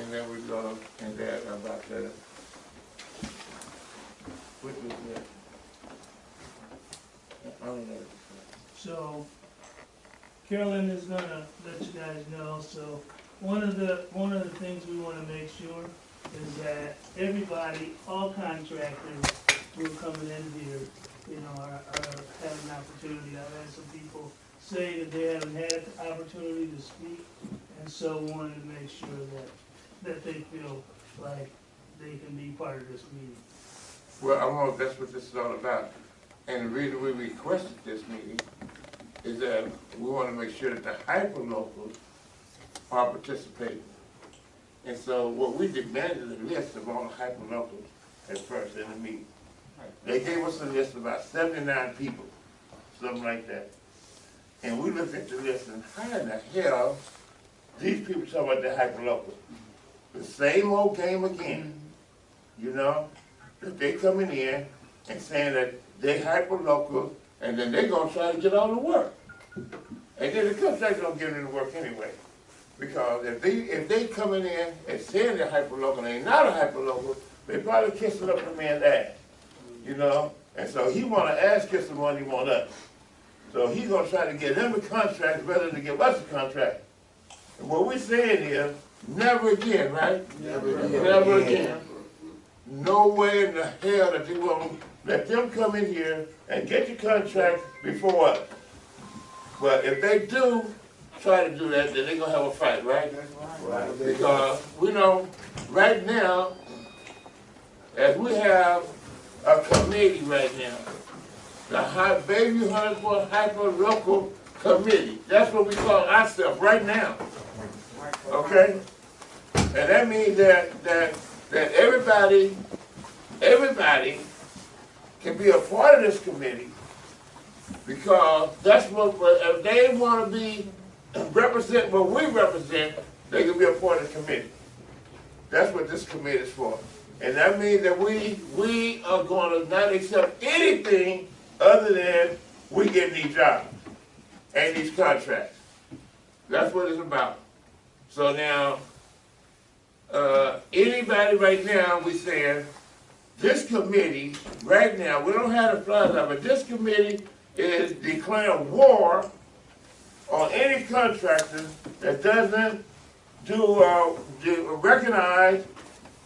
and then we're gonna, and that about that. Which is that? I don't know. So Carolyn is gonna let you guys know. So one of the things we want to make sure is that everybody, all contractors who are coming in here, you know, are having an opportunity. I've had some people say that they haven't had the opportunity to speak, and so wanted to make sure that they feel like they can be part of this meeting. Well, I want, that's what this is all about. And the reason we requested this meeting is that we want to make sure that the hyper-locals are participating. And so what we demanded a list of all the hyper-locals at first in the meeting. They gave us a list of about 79 people, something like that. And we looked at the list and how in the hell these people talk about the hyper-locals? The same old game again, you know? That they coming in and saying that they hyper-local and then they're going to try to get all the work. And then the contractor don't get any work anyway. Because if they coming in and saying they're hyper-local and they're not a hyper-local, they probably kissing up the man's ass, you know? And so he want to ask us the one he want us. So he's going to try to get them a contract rather than give us a contract. And what we're saying is, never again, right? Never again. Never again. No way in the hell that they will let them come in here and get your contract before us. But if they do try to do that, then they're going to have a fight, right? Right. Because we know right now, as we have a committee right now, the Bayview Hunters Point Hyper Local Committee. That's what we call ourselves right now. Okay? And that means that everybody can be a part of this committee because that's what, if they want to be represent what we represent, they can be a part of the committee. That's what this committee is for. And that means that we are going to not accept anything other than we get these jobs and these contracts. That's what it's about. So now, anybody right now, we saying, this committee, right now, we don't have the flyers out, but this committee is declaring war on any contractor that doesn't recognize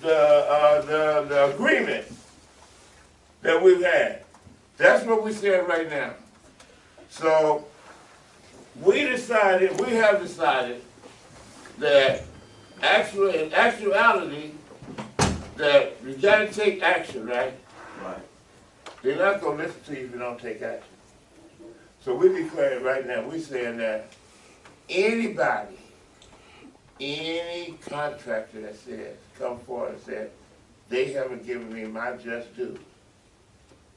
the agreement that we've had. That's what we're saying right now. So we have decided that in actuality, that you got to take action, right? Right. They're not going to listen to you if you don't take action. So we're declaring right now, we're saying that anybody, any contractor that says, come forward and says, they haven't given me my just due,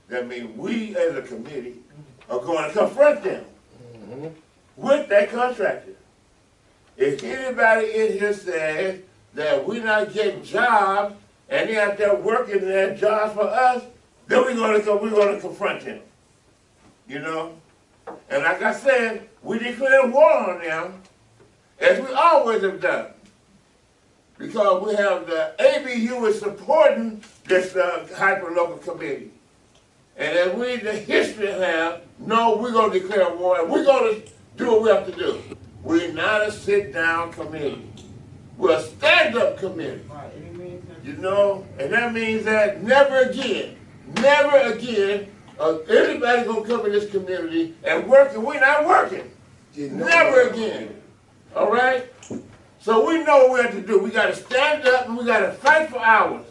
that means we as a committee are going to confront them with that contractor. If anybody in here says that we're not getting jobs and they're out there working their jobs for us, then we're going to confront them. You know? And like I said, we declare war on them as we always have done. Because we have the ABU is supporting this hyper-local committee. And as we, the history have, no, we're going to declare war and we're going to do what we have to do. We're not a sit-down committee. We're a stand-up committee. You know? And that means that never again, anybody's going to come in this community and work and we're not working. Never again. All right? So we know what we have to do. We got to stand up and we got to fight for ours.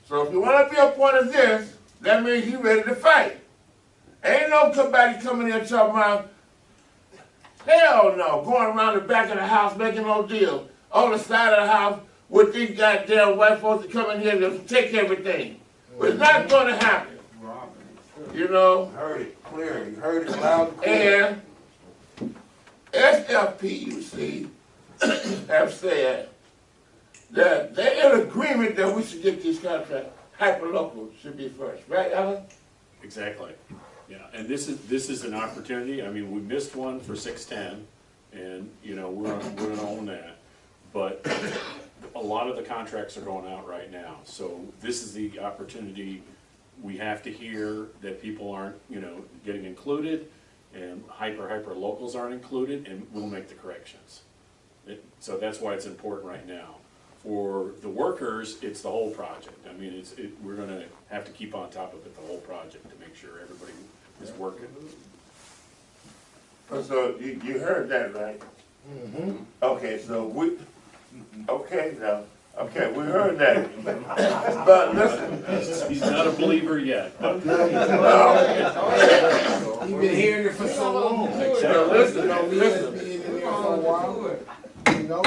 So if you want to be a part of this, that means you're ready to fight. Ain't nobody coming in talking about, hell no, going around the back of the house making no deals. On the side of the house with these goddamn white folks that come in here to take everything. But it's not going to happen. You know? Heard it clearly. Heard it loud and clear. And SFPUC have said that they're in agreement that we should get these contracts. Hyperlocal should be first, right, Alan? Exactly. Yeah, and this is an opportunity. I mean, we missed one for 610, and you know we're gonna own that. But lot of the contracts are going out right now, so this is the opportunity. We have to hear that people aren't, you know, getting included, and hyper locals aren't included, and we'll make the corrections. So that's why it's important right now. For the workers, it's the whole project. I mean, we're gonna have to keep on top of it, the whole project, to make sure everybody is working. So you heard that, right? Okay, so we heard that. But listen. He's not a believer yet, but You've been hearing it for so long. So listen, Listen. Been in there for a while. You know?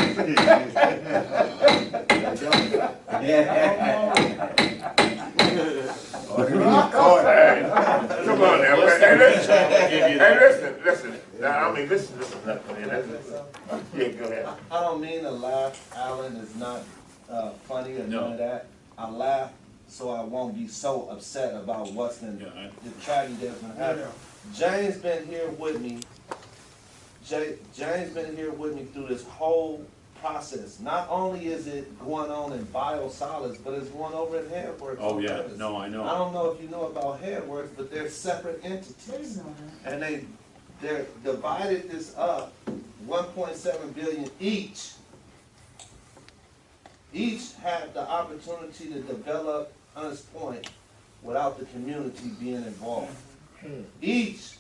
Hey, come on now. Hey, listen. Now, I mean, listen. Yeah, go ahead. I don't mean to laugh, Alan, is not funny or none of that. I laugh so I won't be so upset about what's been, the tragedy that's been happening. James been here with me. James been here with me through this whole process. Not only is it going on in biosolids, but it's going over in Headworks. oh yeah, no, I know. I don't know if you know about Headworks, but they're separate entities. And they're divided this up, 1.7 billion each. Each had the opportunity to develop Hunters Point without the community being involved. Each,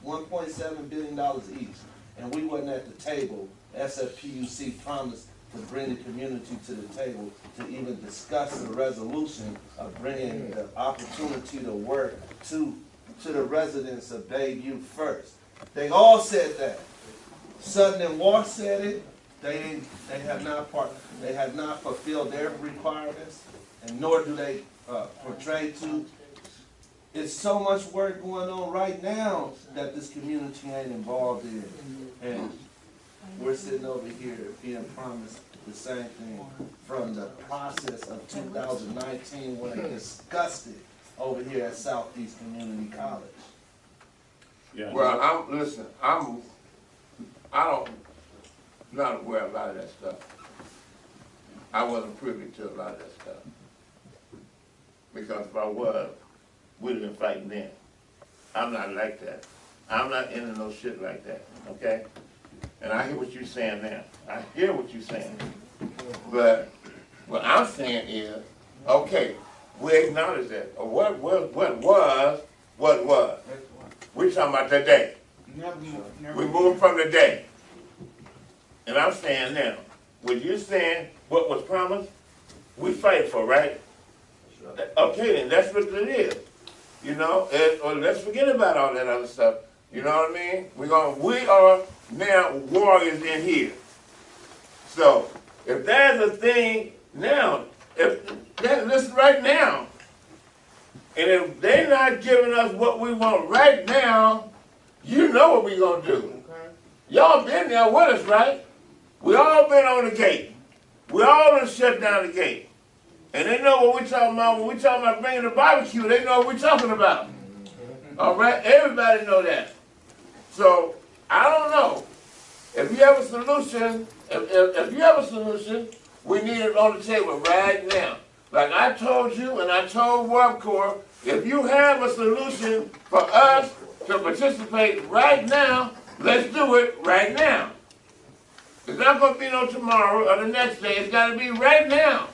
$1.7 billion each. And we wasn't at the table. SFPUC promised to bring the community to the table to even discuss the resolution of bringing the opportunity to work to the residents of Bayview first. They all said that. Sutton and Walsh said it. They have not fulfilled their requirements, and nor do they portray to. It's so much work going on right now that this community ain't involved in, and we're sitting over here being promised the same thing from the process of 2019 when they discussed it over here at Southeast Community College. Yeah. Well, I'm not aware of a lot of that stuff. I wasn't privy to a lot of that stuff. Because if I was, we'd have been fighting then. I'm not like that. I'm not into no shit like that, okay? And I hear what you're saying now. I hear what you're saying. But what I'm saying is, okay, we acknowledge that. What was. We're talking about today. We moving from today. And I'm saying now, what you're saying, what was promised, we fight for, right? Okay, then that's what it is. You know, or let's forget about all that other stuff. You know what I mean? We are now warriors in here. So if there's a thing now, listen right now, and if they're not giving us what we want right now, you know what we're gonna do. Y'all been there with us, right? We all been on the gate. We all done shut down the gate. And they know what we're talking about. When we're talking about bringing the barbecue, they know what we're talking about. All right? Everybody know that. So, I don't know. If you have a solution, if you have a solution, we need it on the table right now. Like I told you and I told Warp Corps, if you have a solution for us to participate right now, let's do it right now. It's not going to be no tomorrow or the next day. It's got to be right now.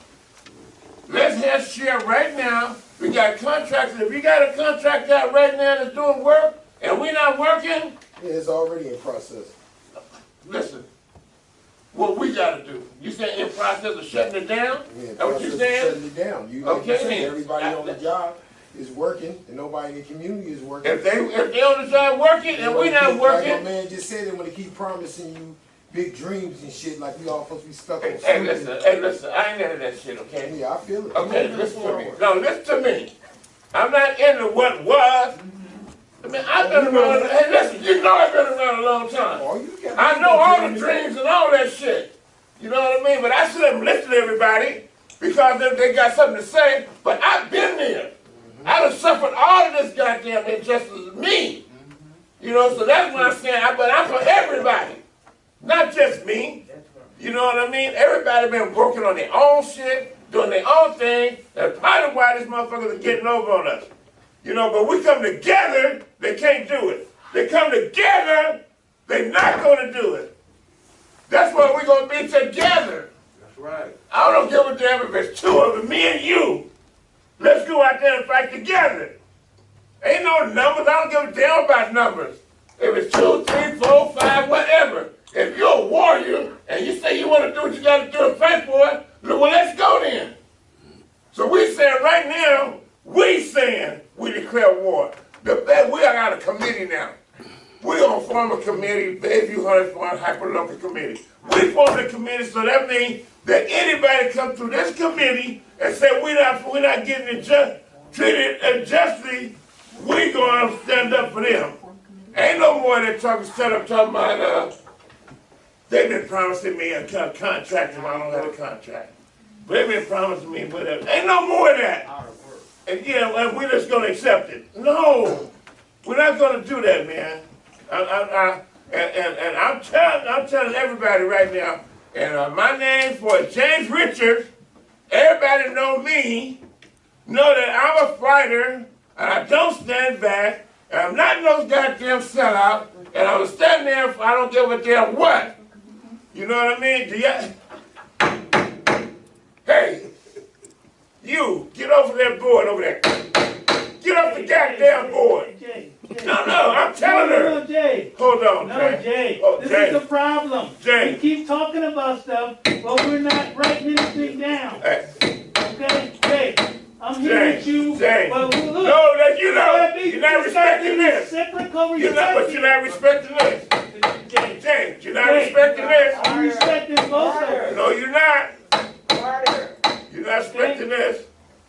Let's have share right now. We got contractors. If you got a contract out right now that's doing work and we're not working, Yeah, it's already in process. listen, what we got to do. You say in process of shutting it down? Yeah, That's what you process of saying? shutting it down. You, like Okay, you said, then. everybody on the job is working, and nobody in the community is working. If they on the job working and we not Like my working, man just said it when they keep promising you big dreams and shit, like we all supposed to be stuck on. hey, listen, I ain't into that shit, okay? Yeah, I feel it. Okay, listen to me. No, listen to me. I'm not into what was. I mean, I've been around. Hey, listen, you know I've been around a long time. Oh, you got I know all the dreams and all that shit. You know what I mean? But I shouldn't listen to everybody because they got something to say. But I've been there. I done suffered all of this goddamn injustice as me. You know, so that's what I'm saying. But I'm for everybody, not just me. You know what I mean? Everybody been working on their own shit, doing their own thing. That's part of why these motherfuckers are getting over on us. You know, but we come together, they can't do it. They come together, they're not gonna do it. That's why we're gonna be together. That's right. I don't give a damn if it's two of them, me and you. Let's go out there and fight together. Ain't no numbers, I don't give a damn about numbers. If it's 2, 3, 4, 5, whatever. If you're a warrior and you say you want to do what you got to do and fight for it, well, let's go then. So we saying right now, we saying we declare war. We got a committee now. We're going to form a committee, Bayview Hunters Point Hyper local committee. We formed a committee, so that means that anybody come through this committee and say we're not getting treated unjustly, we going to stand up for them. Ain't no more than talking about, they've been promising me a contract if I don't have a contract. They've been promising me whatever. Ain't no more of that. And yeah, we're just going to accept it. No, we're not going to do that, man. And I'm telling everybody right now, and my name for James Richards, everybody know me, know that I'm a fighter, and I don't stand back, and I'm not no goddamn sellout, and I'm standing there for I don't give a damn what. You know what I mean? Hey, you, get over that board over there. Get off the goddamn board. No, I'm telling her. No, Jay. Hold on, No, Jay. Jay. Oh, This Jay. is the problem. Jay. We keep talking about stuff, but we're not writing anything down. Hey. Okay? Jay, I'm here Jay. with you. Jay. But look, No, that you know. You're not respecting this. Separate But you're not respecting this. Jay, James, you're not respecting this. I'm respecting both of us. No, you're not. You're not respecting this.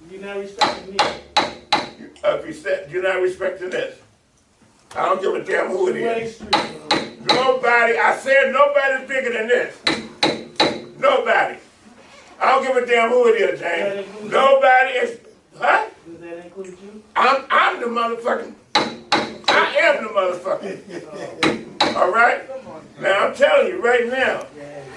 You're not respecting me. If you said you're not respecting this, I don't give a damn who it is. Nobody, I said nobody's bigger than this. Nobody. I don't give a damn who it is, James. Nobody is, huh? Does that include you? I'm the motherfucking, I am the motherfucker. All right? Now I'm telling you right now,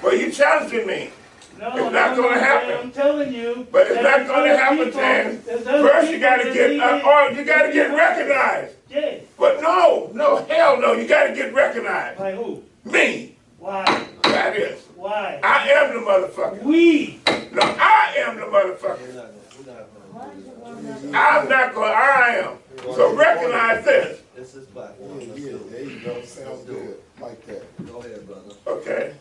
well, you challenging me. No, It's not going to happen. I'm telling you. But it's not going to happen, James. First, you got to get recognized. Jay. But no, hell no, you got to get recognized. By who? Me. Why? That is. Why? I am the motherfucker. We. No, I am the motherfucker. I'm not going. I am. So recognize this. This is black. Yeah, there you go. Sounds good. Like that. Go ahead, brother. Okay.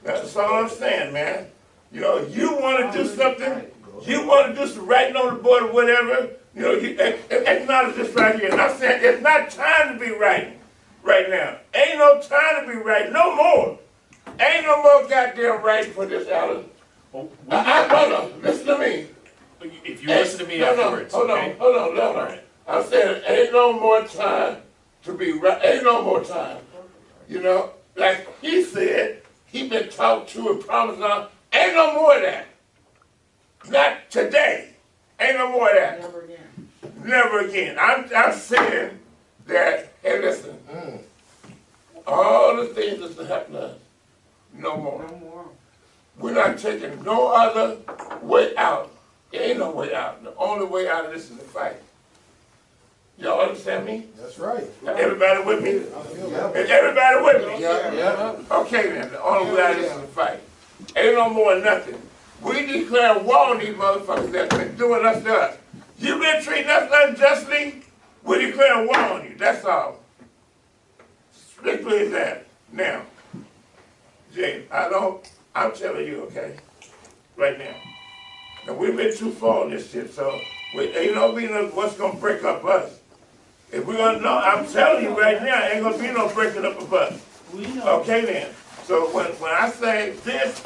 That's all I'm saying, man. You know, you want to do something, you want to do some writing on the board or whatever, you know, you acknowledge this right here. And I'm saying it's not time to be writing right now. Ain't no time to be writing, no more. Ain't no more goddamn writing for this, Alan. Well, No, listen to me. if you listen to me afterwards, hold okay? on. I'm saying ain't no more time to be right, ain't no more time. You know, like he said, he been talked to and promised on. Ain't no more of that. Not today. Ain't no more of that. Never again. Never again. I'm saying that, hey listen, all the things that's happened to us, no more. No more. We're not taking no other way out. There ain't no way out. The only way out of this is to fight. Y'all understand me? That's right. Everybody with me? I feel that. Is everybody with me? Yeah. Okay then, the only way out of this is to fight. Ain't no more nothing. We declare war on these motherfuckers that's been doing us to us. You been treating us unjustly, we declare war on you, that's all. Strictly as that. Now, James, I'm telling you, okay, right now. Now we've been too far on this shit, so ain't no be no what's gonna break up us. If we're gonna know, I'm telling you right now, ain't gonna be no breaking up of us. We know. Okay then. So when I say this,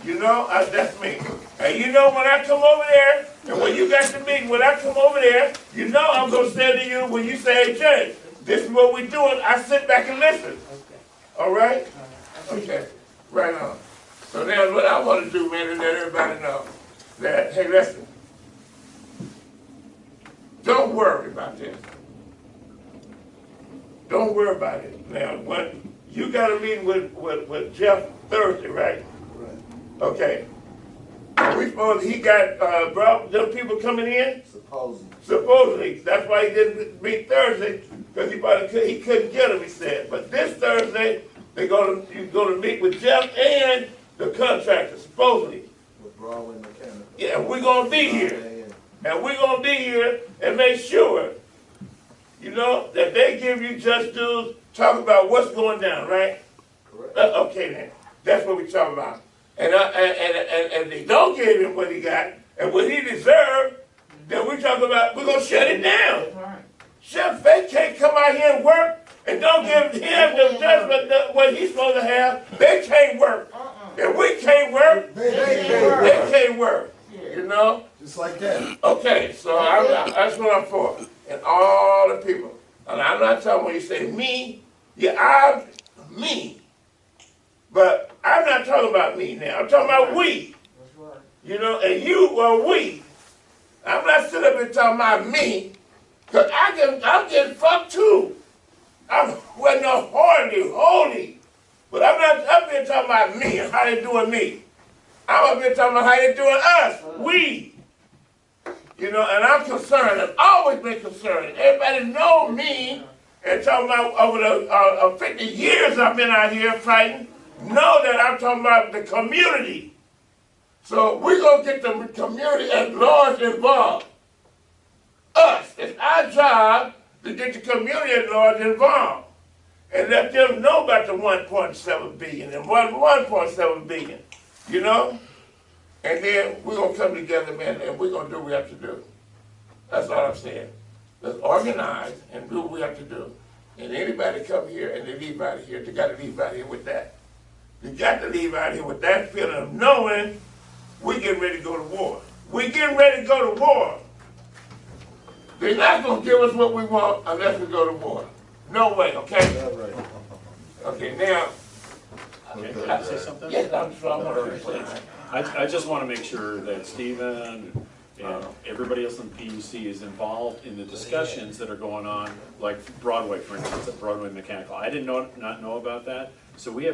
you know, that's me. And you know when I come over there, and when you got the meeting, when I come over there, you know I'm gonna say to you when you say, hey Jay, this is what we're doing, I sit back and listen. All right? Okay. Right on. So now what I want to do, man, is let everybody know that, hey, listen, don't worry about this. Don't worry about it. Now, when you got a meeting with Jeff Thursday, right? Right. Okay. We supposed he got brought them people coming in. Supposedly. Supposedly, that's why he didn't meet Thursday, because he couldn't get them. He said, but this Thursday you're gonna meet with Jeff and the contractor supposedly. With Broadway Mechanical. Yeah, we're gonna be here, and we're gonna be here and make sure, you know, that they give you just dues. Talk about what's going down, right? Correct. Okay then, that's what we're talking about. And they don't give him what he got and what he deserved, then we're talking about we're gonna shut it down. Chef, they can't come out here and work and don't give him the judgment that what he's supposed to have. They can't work. And we can't work. They Can't work. You know? just like that. Okay, so that's what I'm for. And all the people. And I'm not talking when you say me, yeah, I'm me. But I'm not talking about me now. I'm talking about we. You know, and you are we. I'm not sitting up here talking about me, because I'm getting fucked too. I'm no holy. But I'm not up here talking about me and how they doing me. I'm up here talking about how they doing us. We. You know, and I'm concerned. I've always been concerned. Everybody know me and talking about over the 50 years I've been out here fighting, know that I'm talking about the community. So we're going to get the community at large involved. Us. It's our job to get the community at large involved. And let them know about the 1.7 billion and 1.7 billion. You know? And then we're going to come together, man, and we're going to do what we have to do. That's all I'm saying. Let's organize and do what we have to do. And anybody come here and they leave out of here, they got to leave out of here with that. You got to leave out of here with that feeling of knowing we're getting ready to go to war. We're getting ready to go to war. They're not going to give us what we want unless we go to war. No way, okay? Okay, now. Can I say something? Yes, I'm sure I'm going to say. I just want to make sure that Stephen and everybody else in PUC is involved in the discussions that are going on, like Broadway, for instance, at Broadway Mechanical. I didn't not know about that, so we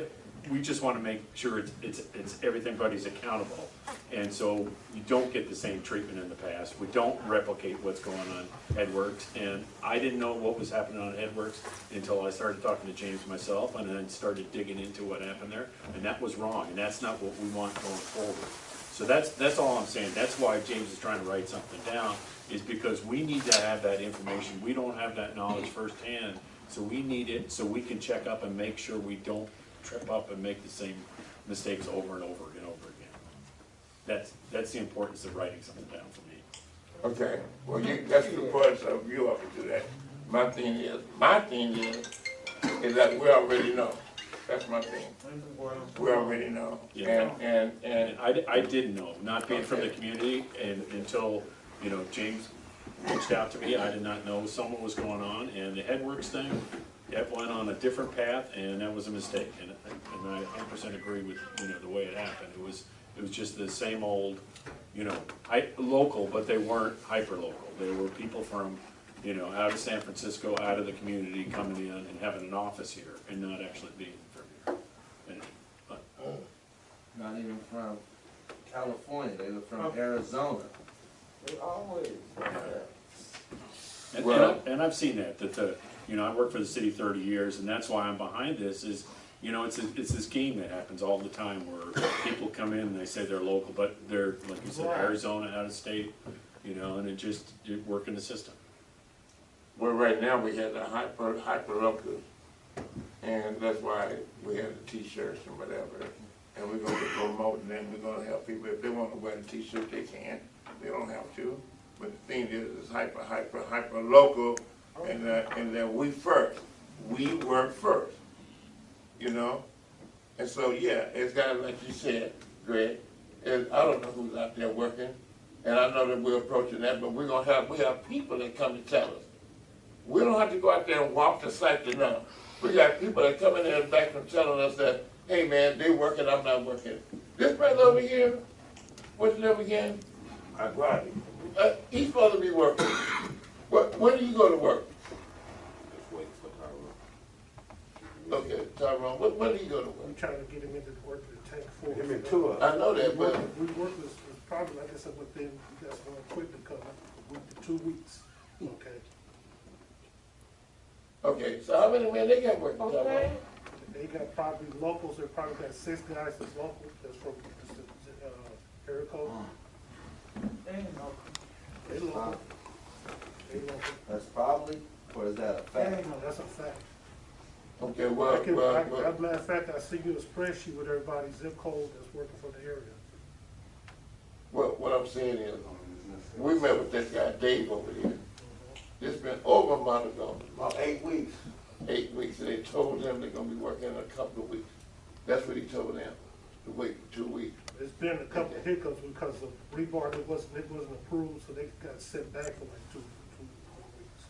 just want to make sure it's everybody's accountable, and so you don't get the same treatment in the past. We don't replicate what's going on at Headworks, and I didn't know what was happening on Headworks until I started talking to James myself, and then started digging into what happened there, and that was wrong, and that's not what we want going forward. So that's all I'm saying. That's why James is trying to write something down, is because we need to have that information. We don't have that knowledge firsthand, so we need it so we can check up and make sure we don't trip up and make the same mistakes over and over and over again. That's the importance of writing something down for me. Okay, well, that's the importance of you ought to do that. My thing is that we already know. That's my thing. We already know. Yeah. And I didn't know, not being from the community, and until, you know, James reached out to me, I did not know something was going on, and the Headworks thing, it went on a different path, and that was a mistake, and I 100% agree with, you know, the way it happened. It was just the same old, you know, local, but they weren't hyper local. They were people from, you know, out of San Francisco, out of the community, coming in and having an office here, and not actually being from here. Not even from California, they were from Arizona. They always. And I've seen that you know, I worked for the city 30 years, and that's why I'm behind this, is, you know, it's this game that happens all the time where people come in and they say they're local, but they're, like you said, Arizona, out of state, you know, and it work in the system. well, right now we had the hyper local, and that's why we have the t-shirts and whatever. And we're going to promote them. We're going to help people. If they want to wear the t-shirt, they can. They don't have to. But the thing is, it's hyper local, and then we first. We work first, you know? And so, yeah, it's got to, like you said, Greg, I don't know who's out there working, and I know that we're approaching that, but we have people that come to tell us. We don't have to go out there and walk the site to know. We got people that come in there and back from telling us that, hey man, they working, I'm not working. This brother over here, what's his name again? Rodney. He's supposed to be working. When do you go to work? Okay, Tyrone, what are you gonna We work? trying to get him into the work of the tank for. Him and Tua. I know that, but, We work with, probably, like I said, within, we got some equipment coming, a week to 2 weeks, okay? okay, so how many men they got working, Tyrone? They got probably locals, they probably got 6 guys that's local, that's from, area code. They local. They local. That's probably, or is that a fact? No, that's a fact. Okay, I well, can, well, as well, a matter of fact, I see you a spreadsheet with everybody's zip code that's working for the area. what I'm saying is, we met with this guy Dave over here. It's been over a month ago, About 8 weeks. 8 weeks, and they told them they're gonna be working in a couple of weeks. That's what he told them, to wait for 2 weeks. There's been a couple of hiccups because of rebar, it wasn't approved, so they got sent back for like two weeks.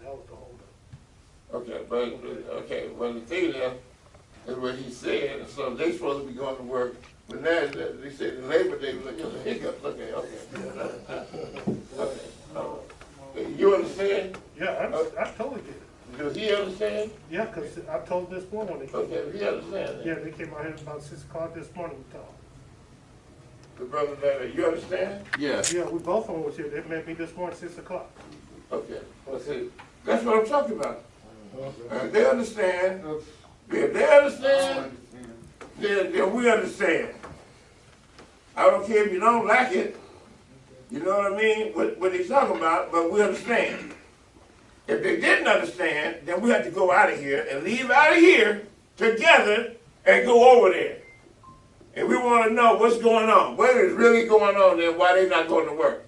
That was the holdup. Okay, but, okay, well, the thing is what he said, and so they supposed to be going to work, but now, they said the Labor Day was like, there's a hiccup, okay. Okay, you understand? Yeah, I totally get it. Does he understand? Yeah, cause I told this morning when they came. Okay, he understands Yeah, that. they came out here about 6 o'clock this morning, we talked. The brother Larry, you understand? Yes. Yeah, we both of them was here, they met me this morning, 6 o'clock. Okay, well, see, that's what I'm talking about. They understand, if they understand, then we understand. I don't care if you don't like it, you know what I mean, what he's talking about, but we understand. If they didn't understand, then we have to go out of here and leave out of here together and go over there. And we want to know what's going on, what is really going on there, why they're not going to work.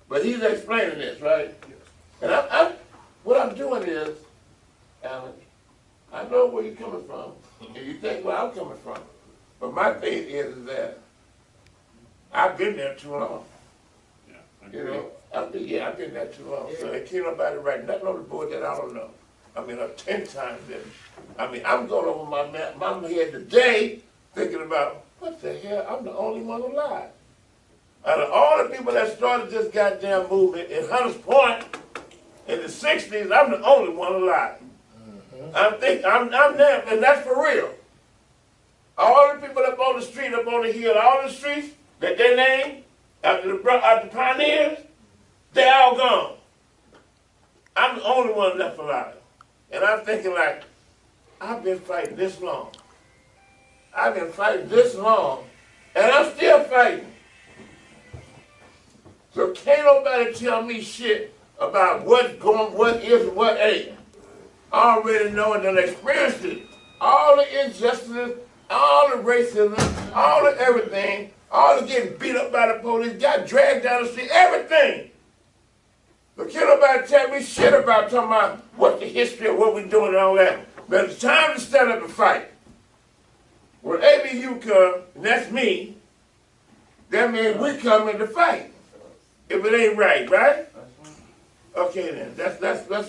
But he's explaining this, right? And what I'm doing is, Alan, I know where you're coming from, and you think where I'm coming from. But my thing is that I've been there too long. Yeah, I You agree. know, I've been there too long. So there can't nobody write nothing on the board that I don't know. I mean, 10 times that. I mean, I'm going over my head today thinking about, what the hell, I'm the only one alive. Out of all the people that started this goddamn movement in Hunters Point in the 60s, I'm the only one alive. I'm there, and that's for real. All the people up on the street, up on the hill, all the streets that they named after the pioneers, they all gone. I'm the only one left alive. And I'm thinking like, I've been fighting this long. I've been fighting this long, and I'm still fighting. So can't nobody tell me shit about what's going, what is and what ain't. I already know and done experienced it. All the injustices, all the racism, all the everything, all the getting beat up by the police, got dragged down the street, everything. But can't nobody tell me shit about talking about what's the history of what we're doing and all that. But it's time to stand up and fight. When ABU come, and that's me, that means we come in to fight. If it ain't right, right? Okay then, that's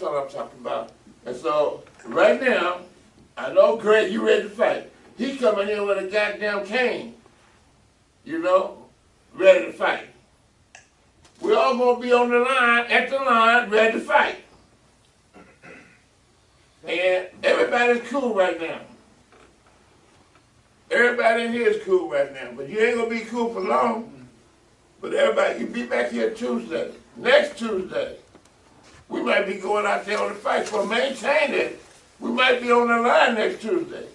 what I'm talking about. And so, right now, I know Greg, you ready to fight. He coming here with a goddamn cane, you know, ready to fight. We all gonna be on the line, at the line, ready to fight. And everybody's cool right now. Everybody in here is cool right now, but you ain't gonna be cool for long. But everybody, you be back here Tuesday, next Tuesday. We might be going out there on the fight for maintain it. We might be on the line next Tuesday.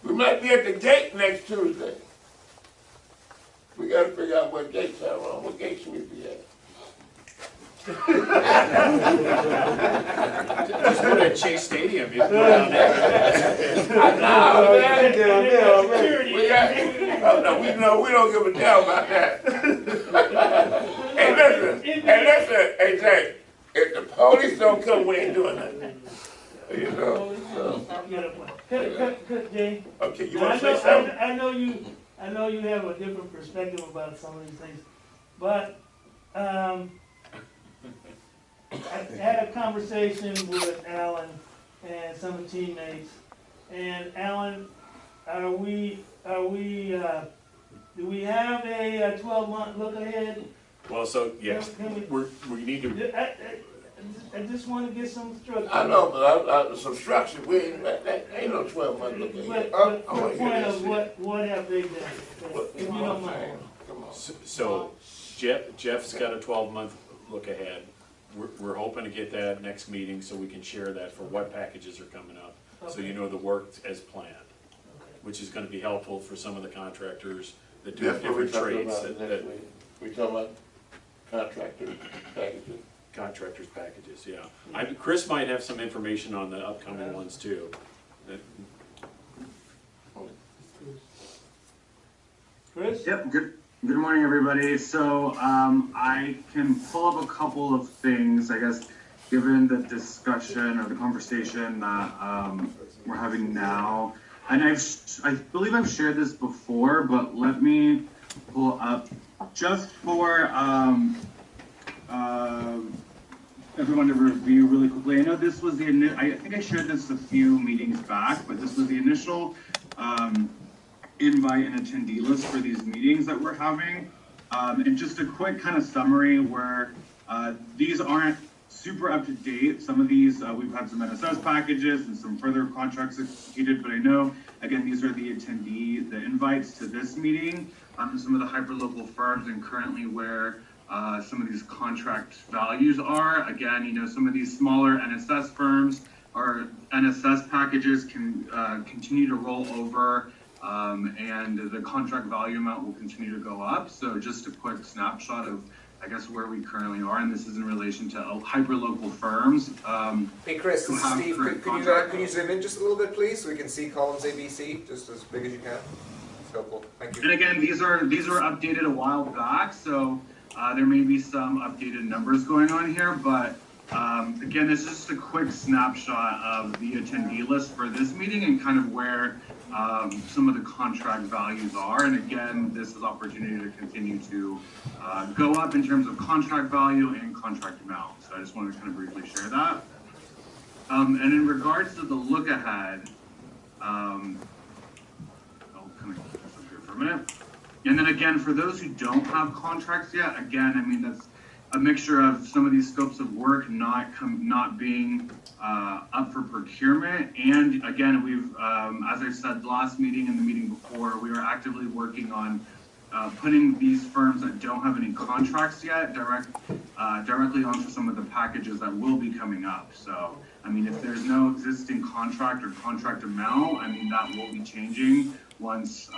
We might be at the gate next Tuesday. We gotta figure out what gates are on. What gate should we be at? Just go to Chase Stadium, you can go down there. I know, man. Down there, man. We got, oh, no, we don't give a damn about that. Hey, listen, hey, Jay, if the police don't come, we ain't doing nothing. You know, so, Cut, Jay. okay, you Now, wanna say something? I know you have a different perspective about some of these things, but, I had a conversation with Alan and some teammates, and Alan, do we have a 12-month look ahead? Well, so, yes, Can we- we need to, I just wanna get some structure. I know, but some structure, ain't no 12-month look ahead. But I the wanna hear point this of shit. what have they done, if you don't mind? Come on. So Jeff's got a 12-month look ahead. We're hoping to get that next meeting so we can share that for what packages are coming up. So you know the work as planned, which is gonna be helpful for some of the contractors that do That's what we're different talking trades. about that- next week. We talking about contractor packages. Contractors packages, yeah. Chris might have some information on the upcoming ones too. that- Chris? Yep, good morning, everybody. So, I can pull up a couple of things, I guess, given the discussion or the conversation that, we're having now. And I believe I've shared this before, but let me pull up just for, everyone to review really quickly. I know this was I think I shared this a few meetings back, but this was the initial, invite and attendee list for these meetings that we're having. And just a quick kind of summary where these aren't super up to date. Some of these, we've had some NSS packages and some further contracts executed, but I know, again, these are the invites to this meeting, some of the hyper-local firms and currently where some of these contract values are. Again, you know, some of these smaller NSS firms or NSS packages can continue to roll over. And the contract value amount will continue to go up. So just a quick snapshot of, I guess, where we currently are, and this is in relation to hyper-local firms. Hey Chris, who this is have Steve. current Could contracts. you zoom in just a little bit, please, so we can see columns A, B, C, just as big as you can? It's helpful. Thank you. And again, these are updated a while back, so there may be some updated numbers going on here, but again, this is just a quick snapshot of the attendee list for this meeting and kind of where some of the contract values are. And again, this is opportunity to continue to go up in terms of contract value and contract amount. So I just wanted to kind of briefly share that. And in regards to the look ahead, I'll kind of keep this up here for a minute. And then again, for those who don't have contracts yet, again, I mean, that's a mixture of some of these scopes of work not being up for procurement. And again, we've, as I said last meeting and the meeting before, we are actively working on putting these firms that don't have any contracts yet directly onto some of the packages that will be coming up. So, I mean, if there's no existing contract or contract amount, I mean, that will be changing once,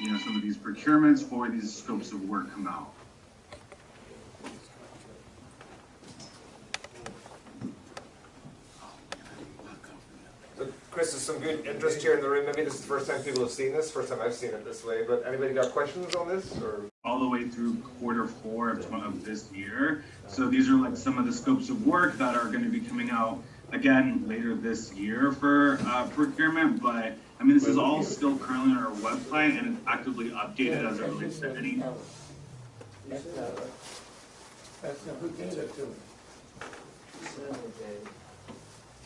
you know, some of these procurements for these scopes of work come out. So Chris, there's some good interest here in the room. Maybe this is the first time people have seen this, first time I've seen it this way, but anybody got questions on this, or? All the way through Q4 of this year. So these are like some of the scopes of work that are going to be coming out again later this year for procurement. But I mean, this is all still currently on our website and it's actively updated as it relates to any. Who gave it to me?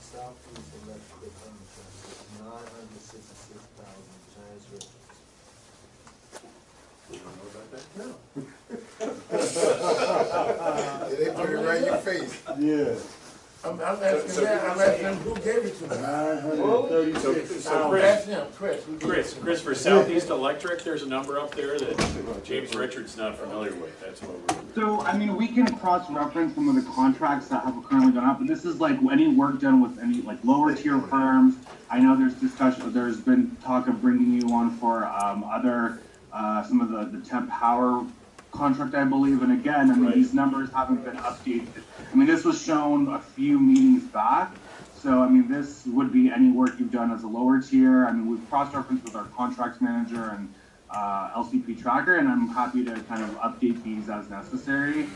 Southeast electrical contract, 966,000 Giants River. Yeah, they put it right in your face. Yeah. I'm asking that, I'm asking who gave it to me? 936. So Ask him, Chris. Who gave it to me? Chris, for Southeast Electric, there's a number up there that James Richards not familiar with. That's what we're. So I mean, we can cross-reference some of the contracts that have currently gone up, but this is like any work done with any like lower tier firms. I know there's discussion, there's been talk of bringing you on for other some of the temp power contract, I believe. And again, I mean, these numbers haven't been updated. I mean, this was shown a few meetings back. So, I mean, this would be any work you've done as a lower tier. I mean, we've cross-referenced with our contracts manager and LCP tracker, and I'm happy to kind of update these as necessary.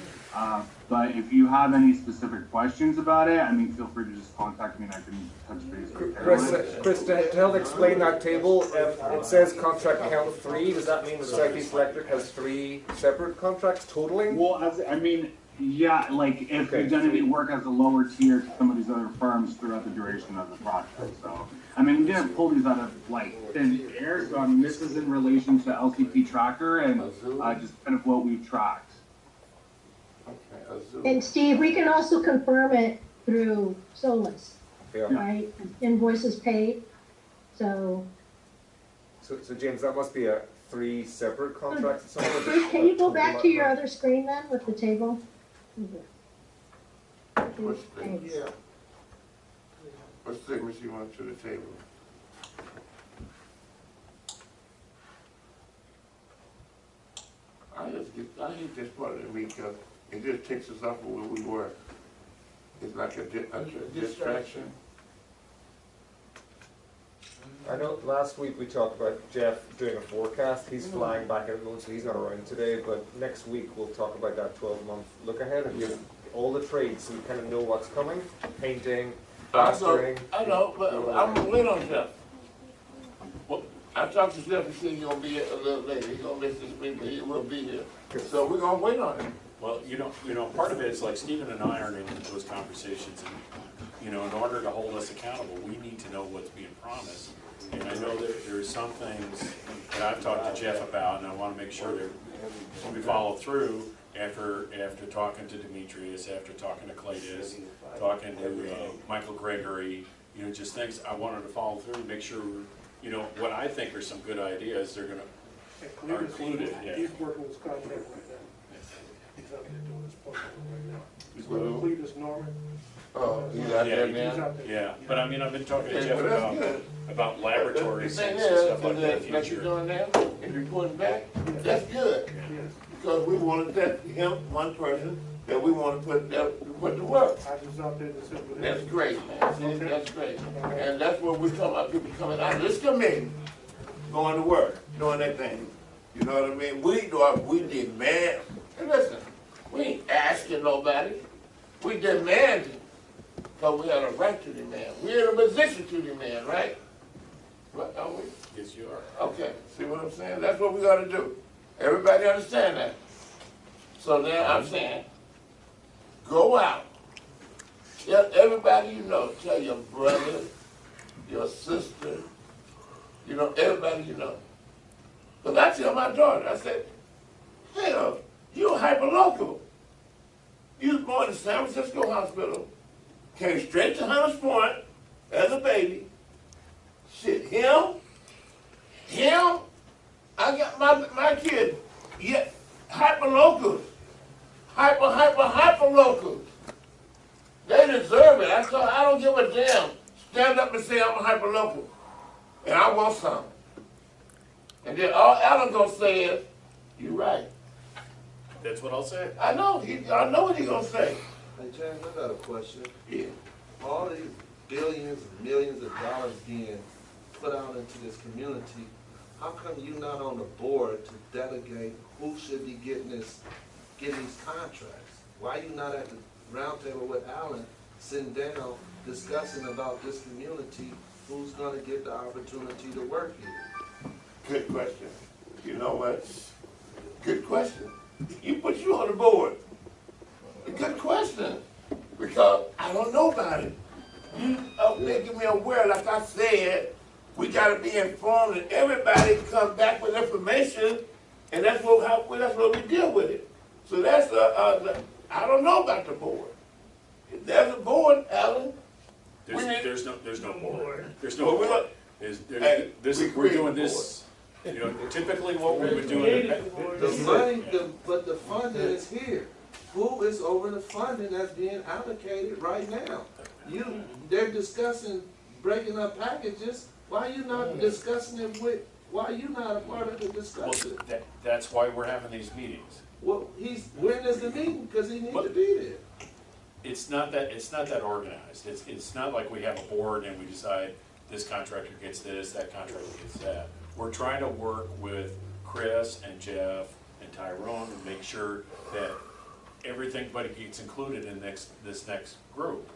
But if you have any specific questions about it, I mean, feel free to just contact me and I can touch base with Caroline. Chris, to help explain that table, it says contract count 3. Does that mean that Southeast Electric has 3 separate contracts totaling? Well, I mean, yeah, like if Okay. you've done any work as a lower tier to some of these other firms throughout the duration of the project. So, I mean, we didn't pull these out of like thin air. So, I mean, this is in relation to LCP tracker and just kind of what we've tracked. Okay, a zoo. And Steve, we can also confirm it through Solus, Yeah. right? Invoices paid, so. So James, that must be 3 separate contracts. Bruce, can you go back to your other screen then with the table? What's the thing? Thanks. Yeah. What's the thing you want to the table? I hate this part of the week because it just takes us off of where we were. It's like a distraction. I know last week we talked about Jeff doing a forecast. He's flying back in the moon, so he's not around today. But next week we'll talk about that 12-month look ahead and give all the trades so we kind of know what's coming. Painting, plastering. I know, but I'm gonna wait on Jeff. I talked to Jeff, he said he's gonna be here a little later. He's gonna miss this week, but he will be here. So we're gonna wait on him. Well, you know, part of it is like Stephen and I are in those conversations, and, you know, in order to hold us accountable, we need to know what's being promised. And I know that there are some things that I've talked to Jeff about, and I wanna make sure that we follow through after talking to Demetrius, after talking to Claytis, talking to Michael Gregory, you know, just things I wanted to follow through and make sure, you know, what I think are some good ideas, they're gonna, are included, yeah. He's working with his contract right now. He's out there doing his part right now. He's Well, working with Cletus Norman. Oh, he's out there He's now? out there. Yeah, but I mean, I've been talking to Okay, Jeff well, that's good. about laboratories The thing and is, stuff like that in the like you're future. doing now, and reporting back, that's good. Yes. Because we wanted that, him, one person, that we want to put to work. I was out there to sit with him. That's great, man. See, that's great. And that's what we're talking about, people coming out of this committee, going to work, doing their thing. You know what I mean? We demand, and listen, we ain't asking nobody. We demanding, because we have a right to demand. We're in a position to demand, right? What, are we? Yes, you are. Okay, see what I'm saying? That's what we gotta do. Everybody understand that? So now I'm saying, go out. Tell everybody you know. Tell your brother, your sister, you know, everybody you know. Because I tell my daughter, I said, hell, you're hyper-local. You was born in San Francisco Hospital, came straight to Hunters Point as a baby. Shit, him, I got my kid, yeah, hyper-locals. Hyper-locals. They deserve it. I don't give a damn. Stand up and say I'm a hyper-local. And I want some. And then all Alan gonna say is, you're right. That's what I'll say. I know what he gonna say. Hey, James, I got a question. Yeah. All these billions and millions of dollars being put out into this community, how come you not on the board to delegate who should be getting these contracts? Why you not at the round table with Alan, sitting down, discussing about this community, who's gonna get the opportunity to work here? Good question. You know what? Good question. You put you on the board. Good question. Because I don't know about it. You are making me aware, like I said, we gotta be informed and everybody come back with information, and that's what we deal with it. So that's I don't know about the board. If there's a board, Alan, There's no board. There's no Well, we're board. Hey, We're doing this, you know, typically what we would do. The money, but the funding is here. Who is over the funding that's being allocated right now? They're discussing breaking up packages. Why are you not discussing it why are you not a part of the discussion? Well, that's why we're having these meetings. Well, when is the meeting? Because he needs to be there. It's not that organized. It's not like we have a board and we decide this contractor gets this, that contractor gets that. We're trying to work with Chris and Jeff and Tyrone and make sure that everybody gets included in this next group.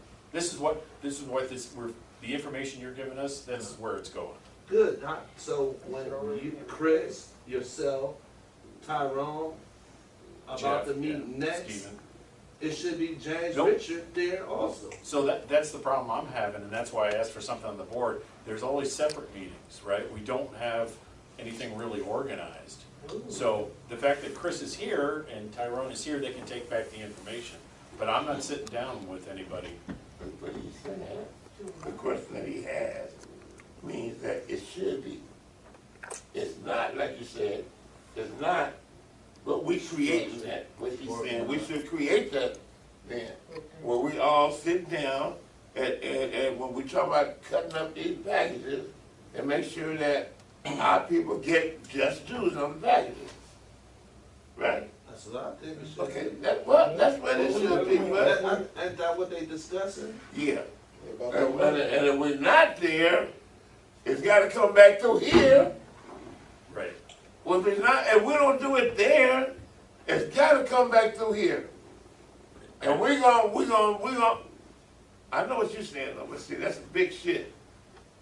The information you're giving us, this is where it's going. Good. So when you, Chris, yourself, Tyrone, about Jeff, to meet next, Steven. it should be James Nope. Richard there also. So that's the problem I'm having, and that's why I asked for something on the board. There's always separate meetings, right? We don't have anything really organized. So the fact that Chris is here and Tyrone is here, they can take back the information. But I'm not sitting down with anybody. But he's saying, the question that he has means that it should be. It's not, like you said, it's not, but we creating that, what he's saying, we should create that then, where we all sit down and when we talk about cutting up these packages, and make sure that our people get just dues on the packages. Right? That's what I think it should Okay, be. that's what it should be, but, Ain't that what they discussing? yeah. And if we're not there, it's gotta come back through here. Right. Well, if it's not, if we don't do it there, it's gotta come back through here. And we're gonna, I know what you're saying though, but see, that's big shit.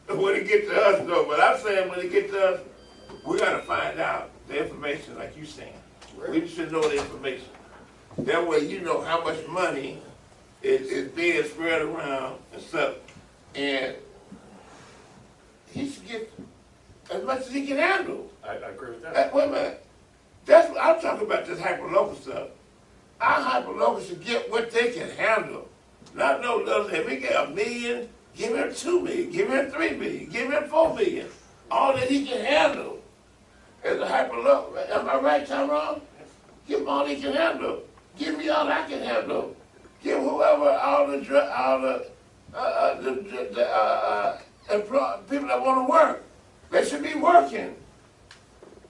When it get to us though, but I'm saying when it get to us, we gotta find out the information like you saying. We should know the information. That way you know how much money is being spread around and stuff. And he should get as much as he can handle. I agree with that. Wait a minute. That's what I'm talking about, this hyperlocal stuff. Our hyperlocal should get what they can handle. Not no little, if we get $1 million, give him $2 million, give him $3 million, give him $4 million. All that he can handle. As a hyperlocal, am I right, Tyrone? Give him all he can handle. Give me all I can handle. Give whoever all the people that want to work. They should be working.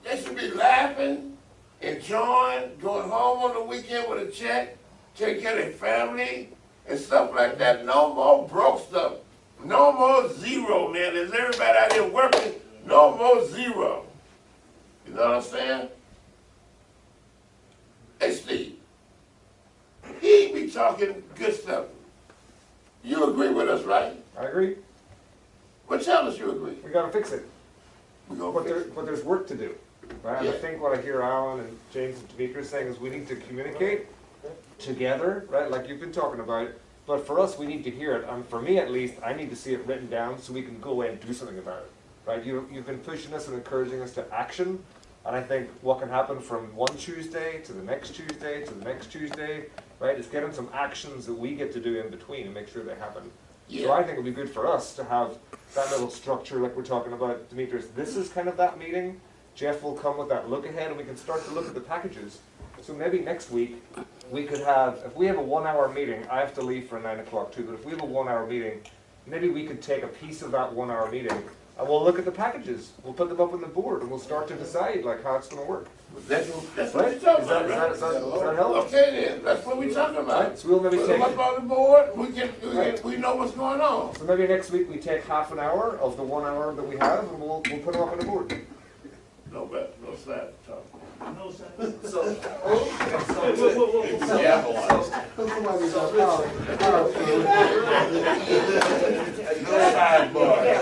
They should be laughing, enjoying, going home on the weekend with a check, taking care of their family and stuff like that. No more broke stuff. No more zero, man. There's everybody out here working. No more zero. You know what I'm saying? Hey, Steve. He be talking good stuff. You agree with us, right? I agree. Well, tell us you agree. We gotta fix it. We gonna But fix it. there's work to do. Right? And I Yeah. think what I hear Alan and James and Demetrius saying is we need to communicate together, right? Like you've been talking about. But for us, we need to hear it. And for me, at least, I need to see it written down so we can go away and do something about it. Right? You've been pushing us and encouraging us to action. And I think what can happen from one Tuesday to the next Tuesday to the next Tuesday, right, is getting some actions that we get to do in between and make sure they happen. So I think it'd be good for us to have that little structure like we're talking about, Demetrius. This is kind of that meeting. Jeff will come with that look ahead and we can start to look at the packages. So maybe next week we could have, if we have a 1 hour meeting, I have to leave for 9 o'clock too, but if we have a 1 hour meeting, maybe we could take a piece of that 1 hour meeting and we'll look at the packages. We'll put them up on the board and we'll start to decide like how it's going to work. That's what Right? we're talking Is that, about, is right? that, does that help? Okay then, that's what we're talking about. Right, so we'll maybe Put take them up on the board, we know what's going on. So maybe next week we take half an hour of the 1 hour that we have and we'll put them up on the board. No better, no side talk. No sense. So, No side boy.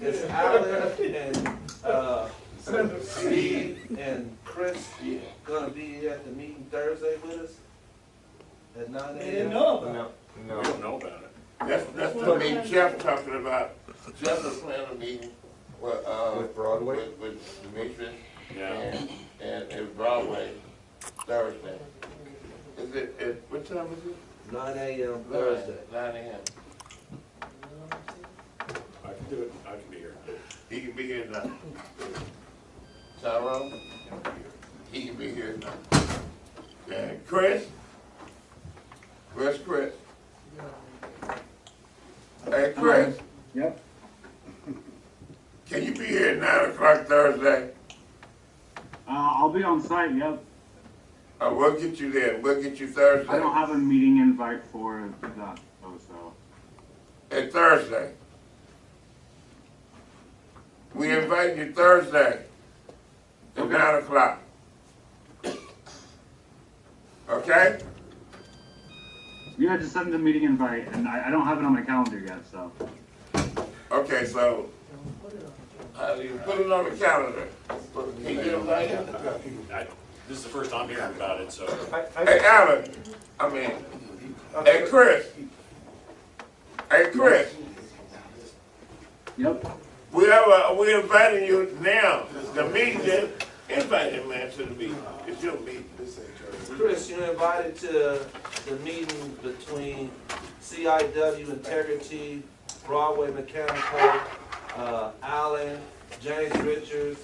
it's Alan and Steve and Chris gonna be at the meeting Thursday with us at 9 They didn't a.m. know about it. No. We don't know about it. That's what me and Jeff talking about. Jeff is planning a meeting With Broadway? with Demetrius Yeah. and Broadway Thursday. Is it, what time is it? 9 a.m. Thursday. 9 a.m. I can do it. I can be here. He can be here now. Tyrone? He can be here now. And Chris? Where's Chris? Hey, Chris? Yep. Can you be here at 9 o'clock Thursday? I'll be on site, yep. We'll get you there. We'll get you Thursday. I don't have a meeting invite for that, though, so. Hey, Thursday. We invite you Thursday at 9 o'clock. Okay? Yeah, just send the meeting invite, and I don't have it on my calendar yet, so. Okay, so, you put it on the calendar. Can you get it right? This is the first I'm hearing about it, so. Hey, Alan, hey, Chris. Hey, Chris, Yep. we're inviting you now, the meeting Invite him, man, to the meeting. It's your meeting. Chris, you're invited to the meeting between CIW Integrity, Broadway Mechanical, Allen, James Richards,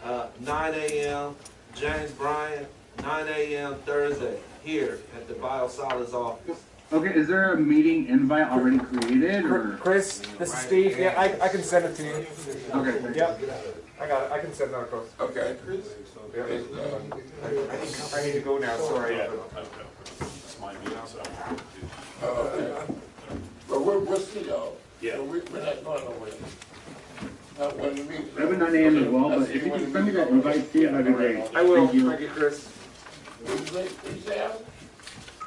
9 a.m., James Bryant, 9 a.m. Thursday, here at the Biosolids office. Okay, is there a meeting invite already created, or? Chris, this is Steve. Yeah, I can send it to you. Okay. Yep. I got it. I can send that across. Okay. Yeah. I need to go now. Sorry. Yeah, it's my meeting, so. But we'll see y'all. Yeah. We're not going nowhere. Not when the meeting. I have a 9 a.m. as well, but if you can send me that invite, Steve, that'd be great. I will. Thank you. Thank you, Chris. What you say, Alan?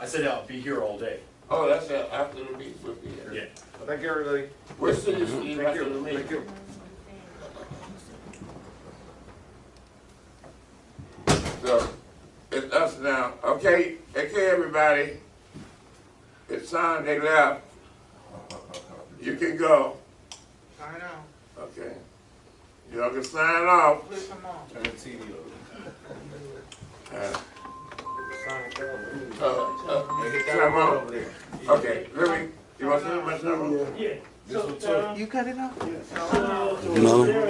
I said I'll be here all day. Oh, that's after the meeting, we'll be here. Yeah. Thank you, everybody. We'll see you, Steve, Thank after the you. meeting. Thank you. So, it's us now. Okay, everybody. It's time they left. You can go. Sign out. Okay. Y'all can sign off. Turn the TV Uh, Sign off. Okay, let me, you want to see my number? Yeah. So, You cut it off? no. Is there an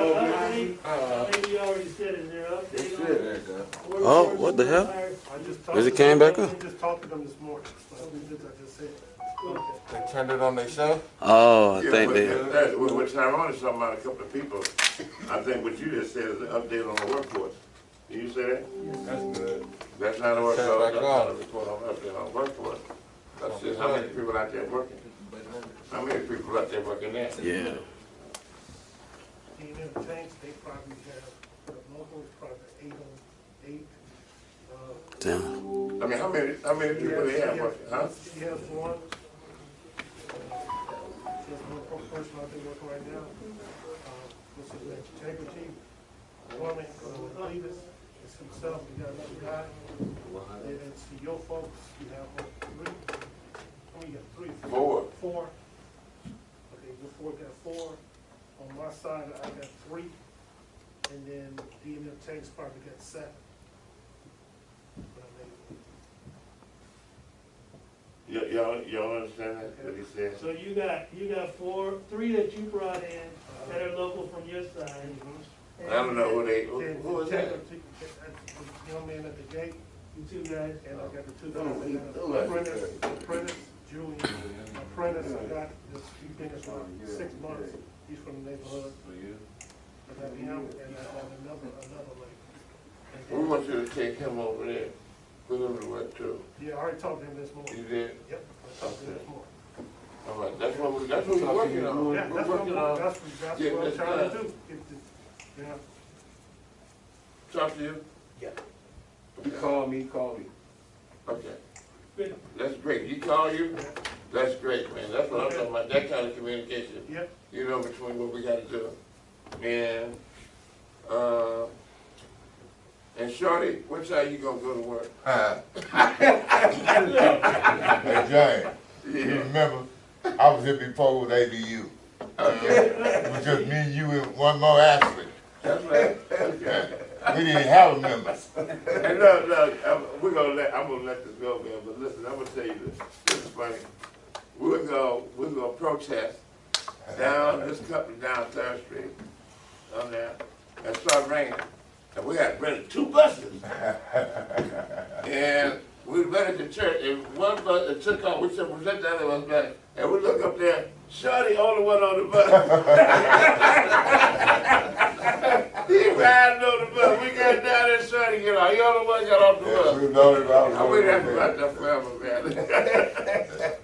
update? Maybe you already said, is there an update? Oh, what the hell? I just talked Is it to came them. back up? I just talked to them this morning. So I just said. They turned it on themselves? Oh, I Yeah, think but they. what Tyrone is talking about, a couple of people, I think what you just said is an update on the workforce. Did you say that? That's good. That's not a workforce, Turn that's back not a on. report on update on the workforce. That's just how many people out there working? How many people out there working there? Yeah. And them tanks, they probably have, for the locals, probably 8 on 8. Damn. I mean, how many people they have working, huh? She has one. Just one person out there working right now. What's his name? Integrity. Woman, Cletus. It's himself. We got another guy. And it's your folks. You have three. How many you got? 3? Four. 4. Okay, before got 4. On my side, I got 3. And then D&M Tanks probably got 7. Y'all understand that, what he said? So you got 3 that you brought in that are local from your side. I don't know who Who is that? Young man at the gate, You 2 guys. and I got the 2 guys. Apprentice, Julian, apprentice, I got, he finished about 6 months, he's from the neighborhood. I got him, and I have another lady. We want you to take him over there, put him to work too. Yeah, I already talked to him this morning. You did? Yep, I talked to him this morning. All right, that's what we're working on. Yeah, We're that's what working on, that's getting what I'm this trying done. to do. Yeah. Talk to you? Yeah. You call me. Okay. That's great. He call you? That's great, man. That's what I'm talking about, that kind of communication. Yep. You know, between what we gotta do. And Shorty, what time you gonna go to work? Hey, Jane, you Yeah. remember, I was here before with ABU. Okay. It was just me and you and one more athlete. That's right. Okay. We didn't have a member. And look, I'm gonna let this go, man, but listen, I'm gonna tell you this. This is funny. We're gonna protest down this company down 3rd Street, on there, and it started raining. And we had rented 2 buses. And we rented the church, and one bus, it took off, we said, was that the other one back? And we look up there, Shorty, only one on the bus. He riding on the bus. We got down there, Shorty, get off. He only one got off the bus. We know about I waited after about that forever, man.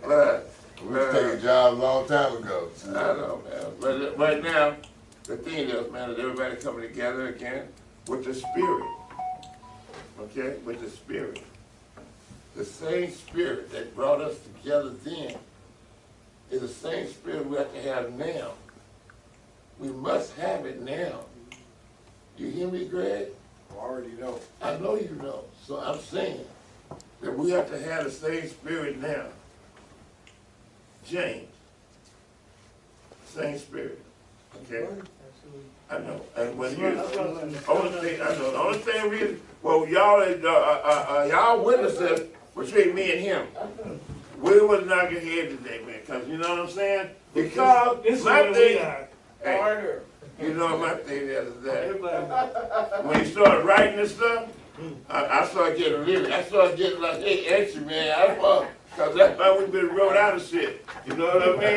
But, We was taking jobs a long time ago. I know, man. But right now, the thing is, man, is everybody coming together again with the spirit. Okay? With the spirit. The same spirit that brought us together then is the same spirit we have to have now. We must have it now. You hear me, Greg? I already know. I know you know. So I'm saying that we have to have the same spirit now. James, same spirit. Okay? I know, and when you, Well, the only thing we, well, y'all witnesses between me and him. We was knocking head today, man, cause you know what I'm saying? Because this is my where we thing, are. hey, you know my thing the other day. When he started writing this stuff, I started getting really, I started getting like, hey, extra man, cause that's why we been wrote out of shit. You know what I mean?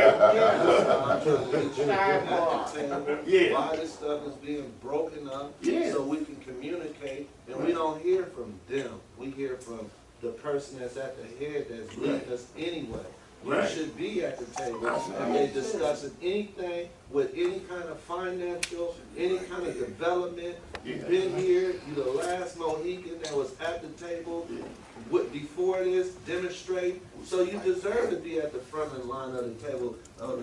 Yeah. Why this stuff is being broken up, Yeah. so we can communicate, and we don't hear from them. We hear from the person that's at the head that's leading us anyway. You Right. should be at the table, That's and right. they discussing anything with any kind of financial, any kind of development. Yeah. You've been here, you the last Mohican that was at the table before this, demonstrate. So you deserve to be at the front of the line of the table,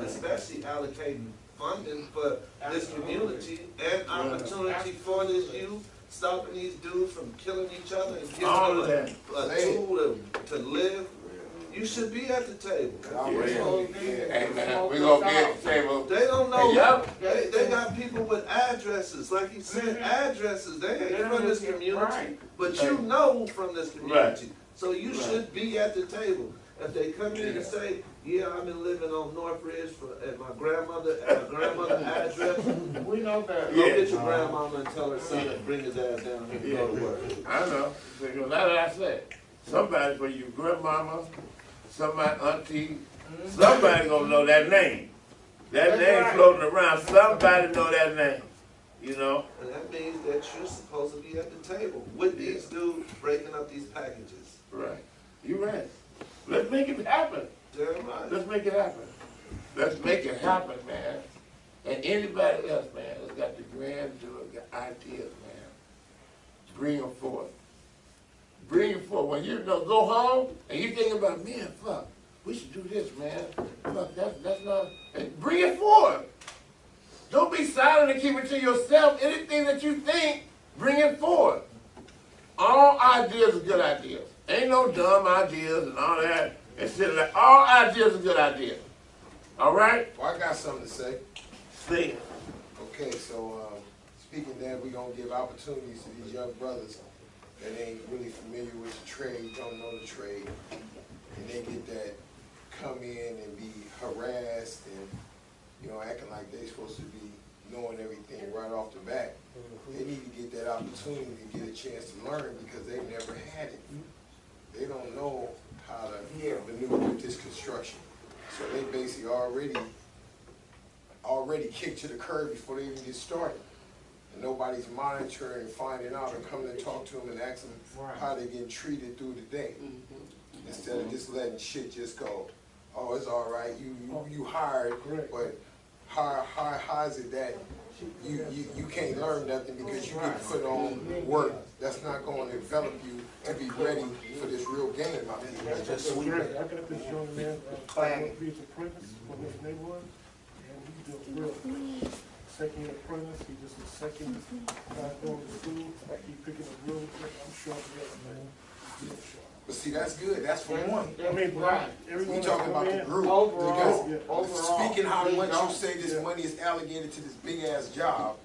especially allocating funding for this community and opportunity for this youth, stopping these dudes from killing each other and giving All of them that. a tool to live. You should be at the table. Hey man, we gonna be at the table. They don't know. Hey, yep. They got people with addresses, like he said, addresses. They ain't from this community, but you know from this community. So you should be at the table. If they come in and say, yeah, I've been living on North Ridge at my grandmother's address, we know that. Go get your grandmama and tell her son to bring his ass down here and go to work. I know. Because that's what I said. Somebody for your grandmama, somebody auntie, somebody gonna know that name. That name floating around, somebody know that name. You know? And that means that you're supposed to be at the table with these dudes breaking up these packages. Right. You right. Let's make it happen. Damn right. Let's make it happen. Let's make it happen, man. And anybody else, man, that's got the grandeur, got ideas, man, bring them forth. Bring them forth. When you go home and you think about, man, fuck, we should do this, man. Fuck, that's not. And bring it forward. Don't be silent and keep it to yourself. Anything that you think, bring it forward. All ideas are good ideas. Ain't no dumb ideas and all that. And shit like all ideas are good ideas. All right? Well, I got something to say. Say it. Okay, so speaking of that, we're going to give opportunities to these young brothers that ain't really familiar with the trade, don't know the trade, and they get that come in and be harassed and, you know, acting like they supposed to be knowing everything right off the bat. They need to get that opportunity to get a chance to learn because they've never had it. They don't know how to maneuver with this construction. So they basically already kicked to the curb before they even get started. And nobody's monitoring, finding out, and coming to talk to them and ask them how they're getting treated through the day. Instead of just letting shit just go, oh, it's all right, you hired, but how is it that you can't learn nothing because you get put on work that's not going to develop you to be ready for this real game out here? Just looking at this young man, want to be his apprentice for this neighborhood, and he's doing real. Second year apprentice, he just a second going to school, he picking up real quick. I'm sure the other man. But see, that's good. That's for one. I mean, We talking about the group. Because speaking how much you say this money is allocated to this big ass job,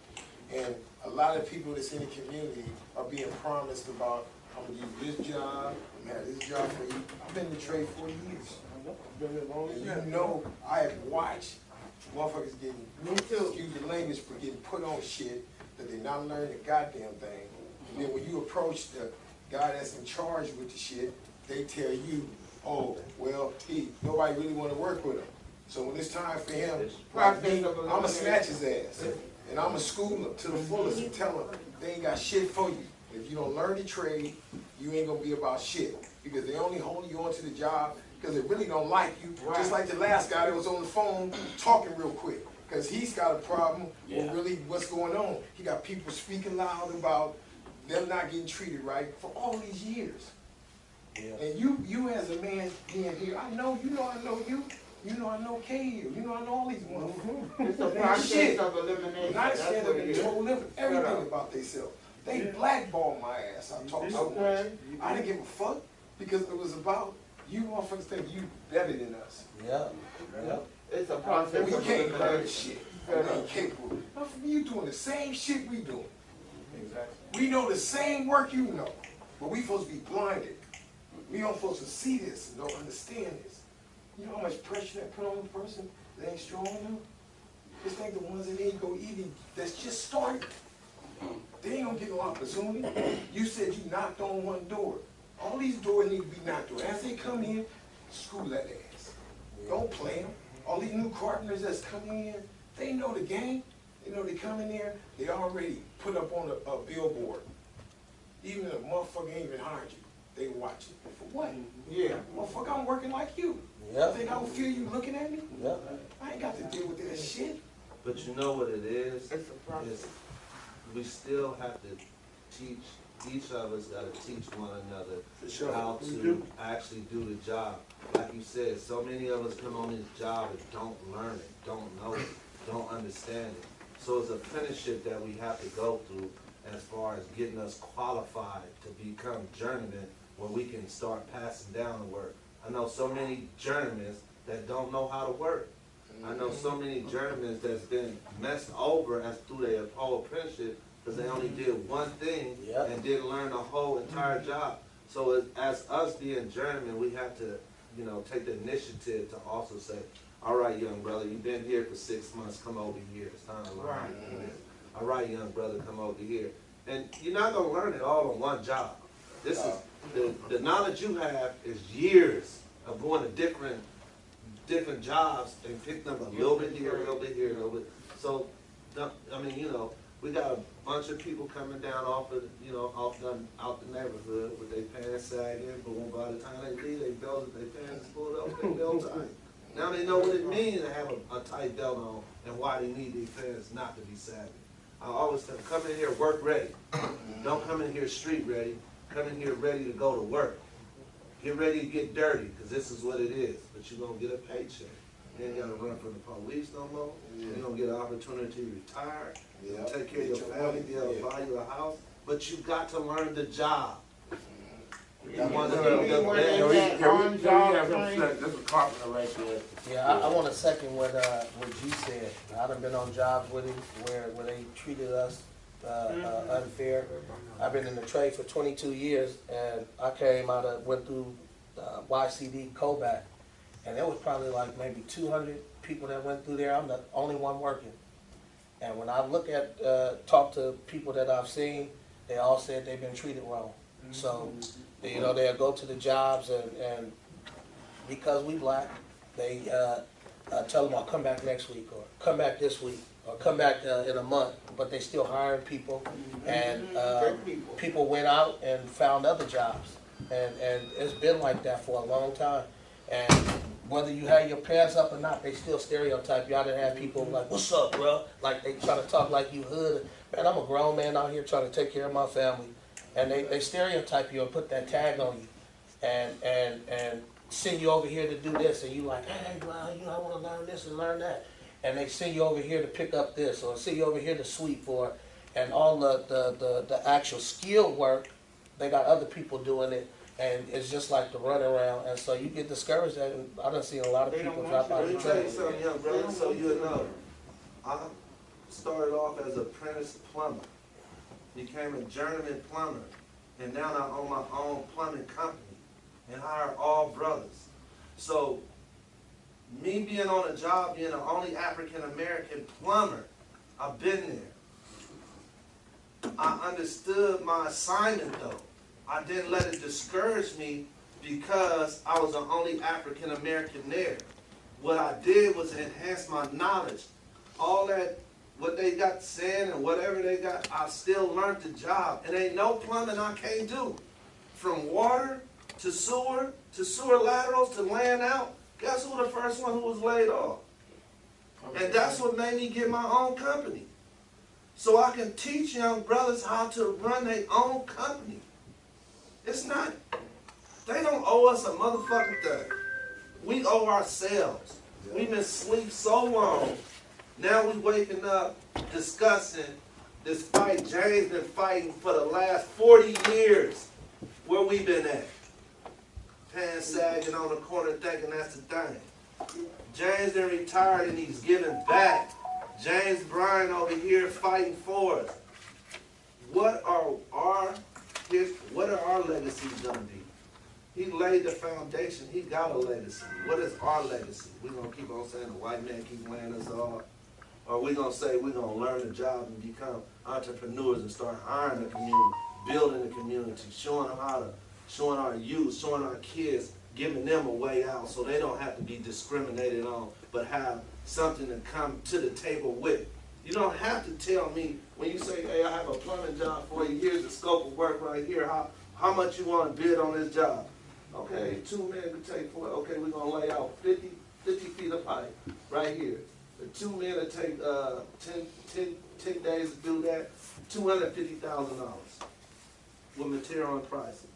and a lot of people that's in the community are being promised about, I'm gonna give you this job, I'm gonna have this job for you. I've been in the trade 40 years. And you know, I have watched motherfuckers getting, excuse the language, for getting put on shit that they not learning the goddamn thing. And then when you approach the guy that's in charge with the shit, they tell you, oh, well, nobody really want to work with him. So when it's time for him, like me, I'm going to snatch his ass. And I'm going to school him to the fullest and tell him they ain't got shit for you. If you don't learn the trade, you ain't going to be about shit. Because they only hold you onto the job because they really don't like you. Just like the last guy that was on the phone talking real quick. Because he's got a problem with really what's going on. He got people speaking loud about them not getting treated right for all these years. And you as a man being here, I know you. You know I know KU. You know I know all these motherfuckers. It's a process of elimination. And I stand up and told them everything about themselves. They blackballed my ass. I talked so much. I didn't give a fuck because it was about you motherfuckers think you better than us. It's a process. We can't learn this shit. and they capable. You doing the same shit we doing. Exactly. We know the same work you know, but we supposed to be blinded. We don't supposed to see this and don't understand this. You know how much pressure that put on the person that ain't strong enough? It's like the ones that ain't go eating that's just starting. They ain't gonna get no opportunity. You said you knocked on one door. All these doors need to be knocked on. As they come in, screw that ass. Don't play them. All these new carpenters that's coming in, they know the game. They know they come in there, they already put up on a billboard. Even if a motherfucker ain't even hired you, they watching. For what? Yeah. Motherfucker, I'm working like you. Yeah. Think I don't feel you looking at me? Yeah. I ain't got to deal with that shit. But you know what it is? It's a process. Is we still have to teach, each of us gotta teach one another For sure. how to actually do the job. Like you said, so many of us come on this job and don't learn it, don't know it, don't understand it. So it's an apprenticeship that we have to go through as far as getting us qualified to become journeymen where we can start passing down the work. I know so many journeymen that don't know how to work. I know so many journeymen that's been messed over as through their whole apprenticeship because they only did one thing and didn't learn the whole entire job. So as us being journeymen, we have to, you know, take the initiative to also say, all right, young brother, you've been here for 6 months, come over here. It's time to learn this. All right, young brother, come over here. And you're not going to learn it all on one job. This is, the knowledge you have is years of going to different jobs and picking up a little bit here, a little bit here, a little bit. So, I mean, you know, we got a bunch of people coming down off of, you know, out the neighborhood with their pants sagging, but by the time they leave, they belt, their pants pulled up, they belt tight. Now they know what it means to have a tight belt on and why they need their pants not to be sagging. I always tell them, come in here work ready. Don't come in here street ready. Come in here ready to go to work. Get ready to get dirty, because this is what it is. But you're going to get a paycheck. You ain't got to run from the police no more. You're going to get an opportunity to retire, take care of your family, be able to buy you a house. But you got to learn the job. You want to be the best. That's a carpenter right there. Yeah, I want to second what G said. I done been on jobs with him where they treated us unfair. I've been in the trade for 22 years, and I went through YCD Kovac, and there was probably like maybe 200 people that went through there. I'm the only one working. And when I look at, talk to people that I've seen, they all said they've been treated wrong. So, you know, they'll go to the jobs, and because we black, they tell them, I'll come back next week, or come back this week, or come back in a month, but they still hiring people, and people went out and found other jobs, and it's been like that for a long time. And whether you have your pants up or not, they still stereotype you. I done had people like, what's up, bro? Like, they try to talk like you hood. Man, I'm a grown man out here trying to take care of my family. And they stereotype you and put that tag on you, and send you over here to do this, and you like, hey, well, you know, I want to learn this and learn that, and they send you over here to pick up this, or send you over here to sweep, and all the actual skill work, they got other people doing it, and it's just like the runaround, and so you get discouraged, and I done seen a lot of people drop out of the Let me tell you trade. something, young brother, so you know. I started off as an apprentice plumber. Became a journeyman plumber, and now I own my own plumbing company and hire all brothers. So, me being on a job, being the only African-American plumber, I've been there. I understood my assignment though. I didn't let it discourage me because I was the only African-American there. What I did was enhance my knowledge. All that what they got saying and whatever they got, I still learned the job. And ain't no plumbing I can't do. From water to sewer laterals to laying out. Guess who the first one who was laid off? And that's what made me get my own company. So I can teach young brothers how to run their own company. It's not, they don't owe us a motherfucking thing. We owe ourselves. We've been asleep so long. Now we waking up discussing this fight James been fighting for the last 40 years. Where we been at? Pants sagging on the corner thinking that's the thing. James been retired and he's giving back. James Bryan over here fighting for us. What are our legacies gonna be? He laid the foundation, he got a legacy. What is our legacy? We gonna keep on saying the white man keep laying us off? Or we gonna say we gonna learn the job and become entrepreneurs and start hiring the community, building the community, showing our youth, showing our kids, giving them a way out so they don't have to be discriminated on, but have something to come to the table with. You don't have to tell me when you say, hey, I have a plumbing job for you, here's the scope of work right here, how much you want to bid on this job. Okay, 2 men could take for it. Okay, we're gonna lay out 50 feet of pipe right here. The 2 men will take 10 days to do that, $250,000 with material and pricing.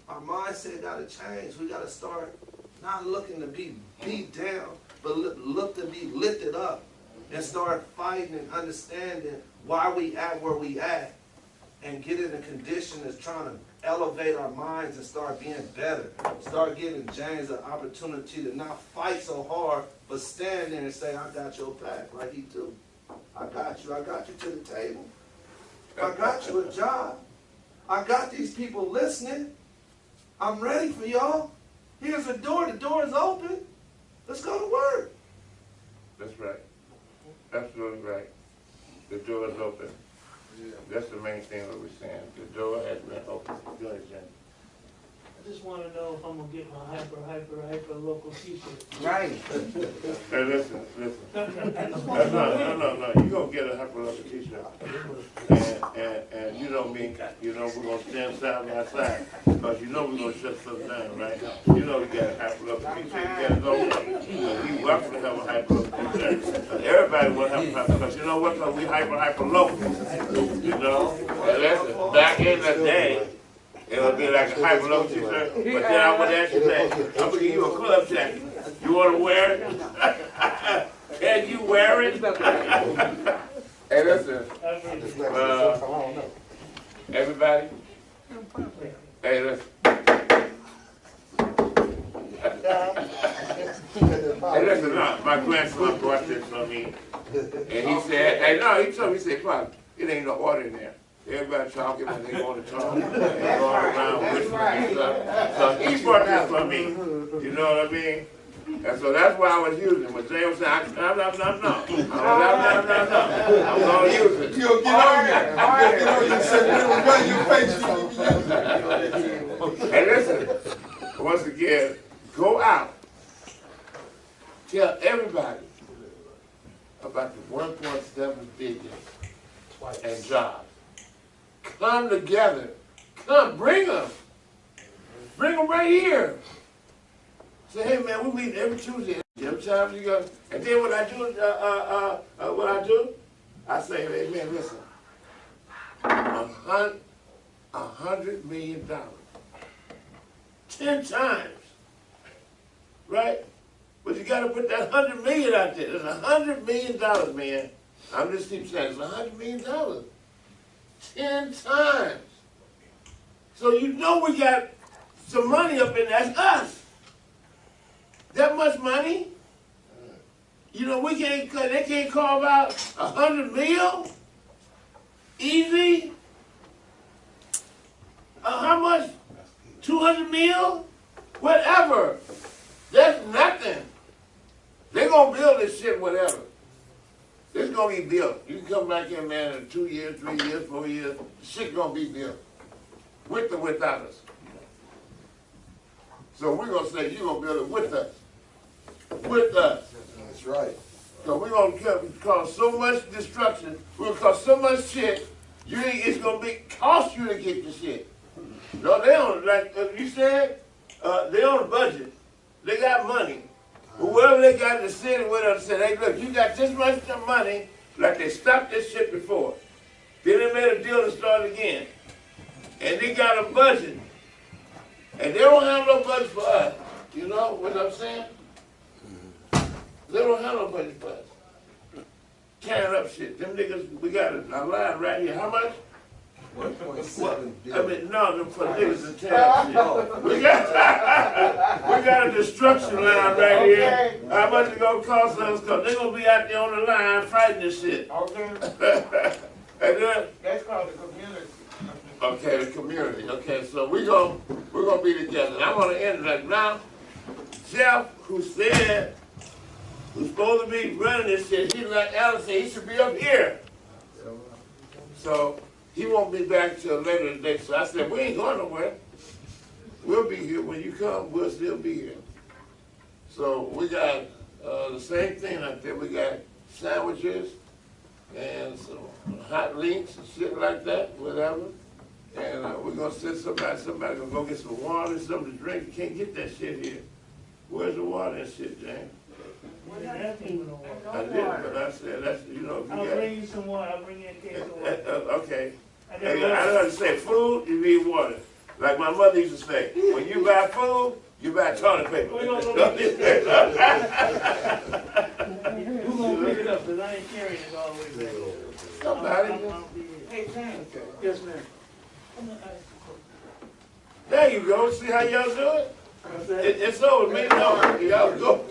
Our mindset gotta change. We gotta start not looking to be beat down, but look to be lifted up and start fighting and understanding why we at where we at and get in a condition that's trying to elevate our minds and start being better. Start giving James an opportunity to not fight so hard, but stand there and say, I got your back, like he do. I got you to the table. I got you a job. I got these people listening. I'm ready for y'all. Here's the door is open. Let's go to work. That's right. Absolutely right. The door is open. Yeah. That's the main thing that we're saying. The door has been open. Go ahead, Jen. I just want to know if I'm going to get my hyper local t-shirt. Right. Hey, listen. No. You're going to get a hyper local t-shirt. And you know me, we're going to stand side by side. Because we're going to shut stuff down, right? You know we got a hyper local t-shirt. You got it all up. We welcome to have a hyper local t-shirt. Everybody want to have a hyper, because you know what? Because we hyper local. And listen, back in the day, it would be like a hyper local t-shirt, but then I would ask you that, I'm going to give you a club jacket. You want to wear it? Can you wear it? Hey, listen. Everybody? Hey, listen. Hey, listen, no, my grandson brought this for me, and he said, he told me, he said, Pop, it ain't no order in there. Everybody talking when they want to talk, and going around whispering and stuff. So he brought this for me, you know what I mean? And so that's why I was using it. When Jay was saying, no. I'm going to use it. You'll get on there. Hey, listen, once again, go out. Tell everybody about the 1.7 billion and jobs. Come together. Come, bring them. Bring them right here. Say, hey man, we meet every Tuesday. Every time you go, and then what I do, I say, hey man, listen, $100 million, 10 times, right? But you got to put that $100 million out there. It's $100 million, man. I'm just keep saying it's $100 million, 10 times. So you know we got some money up in there. That's us. That much money? You know, they can't carve out $100 million? Easy? How much? 200 million? Whatever. That's nothing. They're going to build this shit, whatever. It's going to be built. You can come back here, man, in 2 years, 3 years, 4 years. The shit going to be built. With or without us. So we're going to say, you're going to build it with us. With us. That's right. So we're going to cause so much destruction. We're going to cause so much shit. It's going to cost you to get the shit. No, they don't, like you said, they on a budget. They got money. Whoever they got in the city with them said, hey, look, you got this much money, like they stopped this shit before. Then they made a deal to start again. And they got a budget. And they don't have no budget for us. You know what I'm saying? They don't have no budget for us. Tearing up shit. Them niggas, we got a line right here. How much? 1.7 I billion. mean, no, for niggas in town. Shit. We got a destruction line right here. How much it gonna cost us? Cause they gonna be out there on the line fighting this shit. Okay, And then, that's called the community. okay, the community. Okay, so we're gonna be together. And I want to end it like now. Jeff, who's supposed to be running this shit, he like Alan said, he should be up here. So he won't be back till later today. So I said, we ain't going nowhere. We'll be here when you come. We'll still be here. So we got the same thing out there. We got sandwiches and some hot links and shit like that, whatever. And we're gonna send somebody gonna go get some water and something to drink. You can't get that shit here. Where's the water and shit, James? I did, but I said, that's, you know, if you I'll got. bring you some water, I'll bring you a case of water. Okay. Hey, I don't understand. Food, you need water. Like my mother used to say, when you buy food, you buy toilet paper. Who's gonna pick it up, because I ain't carrying it all the way back. Somebody. Hey, Sam. Yes, ma'am. There you go. See how y'all do it? It's over. Me, no. Y'all go.